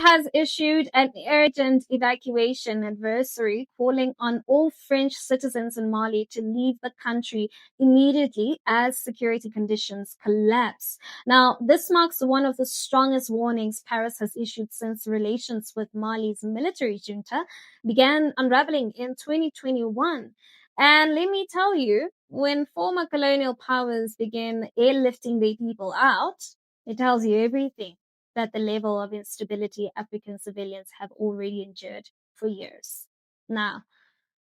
has issued an urgent evacuation advisory calling on all French citizens in Mali to leave the country immediately as security conditions collapse. Now, this marks one of the strongest warnings Paris has issued since relations with Mali's military junta began unraveling in 2021. And let me tell you, when former colonial powers begin airlifting their people out, it tells you everything that the level of instability African civilians have already endured for years. Now,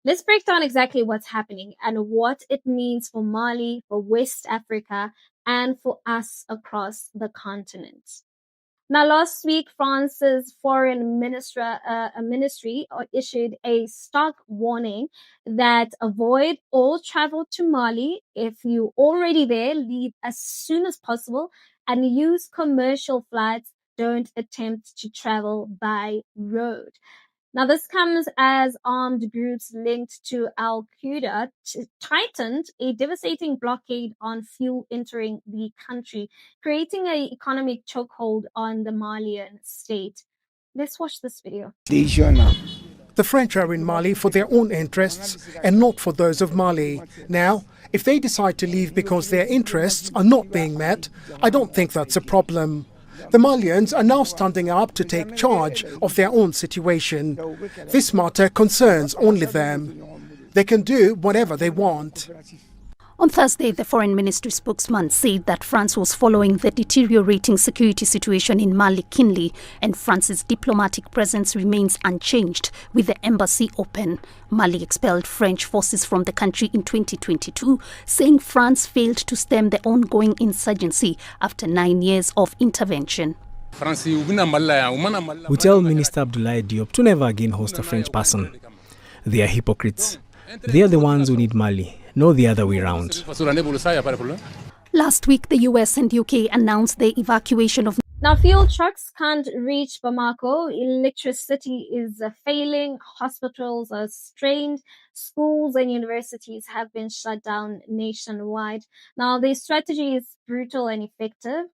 let's break down exactly what's happening and what it means for Mali, for West Africa, and for us across the continent. Now, last week, France's foreign ministry issued a stark warning that avoid all travel to Mali. If you're already there, leave as soon as possible and use commercial flights. Don't attempt to travel by road. Now, this comes as armed groups linked to Al-Qaeda tightened a devastating blockade on fuel entering the country, creating an economic chokehold on the Malian state. Let's watch this video. The French are in Mali for their own interests and not for those of Mali. Now, if they decide to leave because their interests are not being met, I don't think that's a problem. The Malians are now standing up to take charge of their own situation. This matter concerns only them. They can do whatever they want. On Thursday, the foreign ministry spokesman said that France was following the deteriorating security situation in Mali keenly, and France's diplomatic presence remains unchanged, with the embassy open. Mali expelled French forces from the country in 2022, saying France failed to stem the ongoing insurgency after 9 years of intervention. We tell Minister Abdoulaye Diop to never again host a French person. They are hypocrites. They are the ones who need Mali, not the other way around. Last week, the US and UK announced the evacuation of... Now, fuel trucks can't reach Bamako. Electricity is failing. Hospitals are strained. Schools and universities have been shut down nationwide. Now, the strategy is brutal and effective.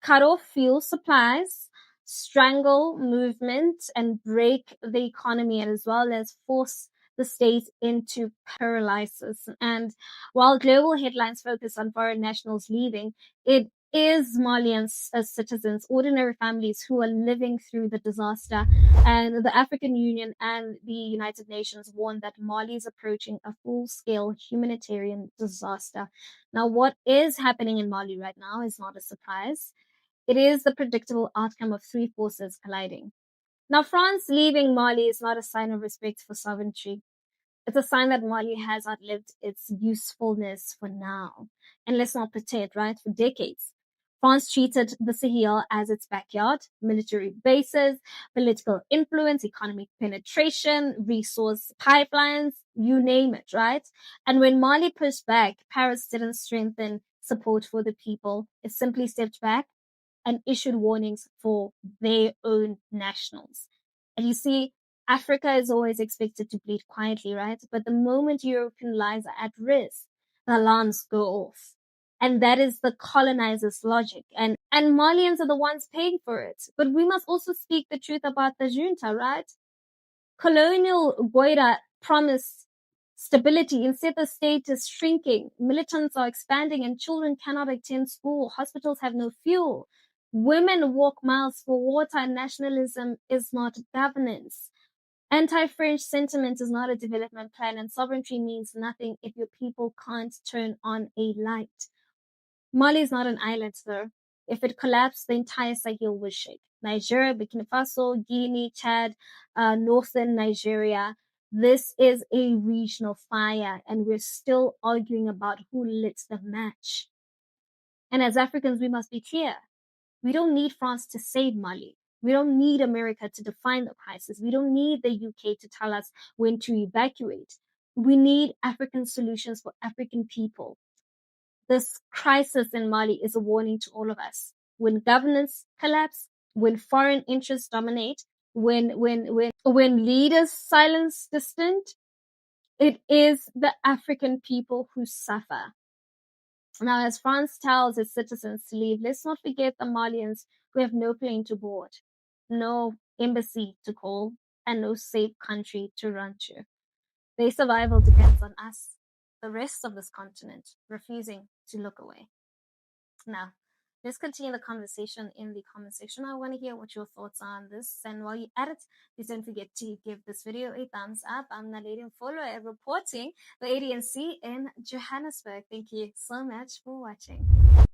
Cut off fuel supplies, strangle movement, and break the economy, as well as force the state into paralysis. And while global headlines focus on foreign nationals leaving, it is Malian citizens, ordinary families who are living through the disaster. And the African Union and the United Nations warn that Mali is approaching a full-scale humanitarian disaster. Now, what is happening in Mali right now is not a surprise. It is the predictable outcome of three forces colliding. Now, France leaving Mali is not a sign of respect for sovereignty. It's a sign that Mali has outlived its usefulness for now. And let's not pretend, right? For decades, France treated the Sahel as its backyard, military bases, political influence, economic penetration, resource pipelines, you name it, right? And when Mali pushed back, Paris didn't strengthen support for the people. It simply stepped back and issued warnings for their own nationals. And you see, Africa is always expected to bleed quietly, right? But the moment European lives are at risk, the alarms go off. And that is the colonizers' logic. And Malians are the ones paying for it. But we must also speak the truth about the junta, right? Colonial Guaida promised stability. Instead, the state is shrinking. Militants are expanding and children cannot attend school. Hospitals have no fuel. Women walk miles for water, and nationalism is not governance. Anti-French sentiment is not a development plan, and sovereignty means nothing if your people can't turn on a light. Mali is not an island, though. If it collapsed, the entire Sahel would shake. Nigeria, Burkina Faso, Guinea, Chad, northern Nigeria. This is a regional fire, and we're still arguing about who lit the match. And as Africans, we must be clear. We don't need France to save Mali. We don't need America to define the crisis. We don't need the UK to tell us when to evacuate. We need African solutions for African people. This crisis in Mali is a warning to all of us. When governance collapse, when foreign interests dominate, when leaders silence dissent, it is the African people who suffer. Now, as France tells its citizens to leave, let's not forget the Malians who have no plane to board, no embassy to call, and no safe country to run to. Their survival depends on us, the rest of this continent, refusing to look away. Now, let's continue the conversation in the comment section. I want to hear what your thoughts are on this. And while you're at it, please don't forget to give this video a thumbs up. I'm Naledi Mfoloe reporting the ADNC in Johannesburg. Thank you so much for watching.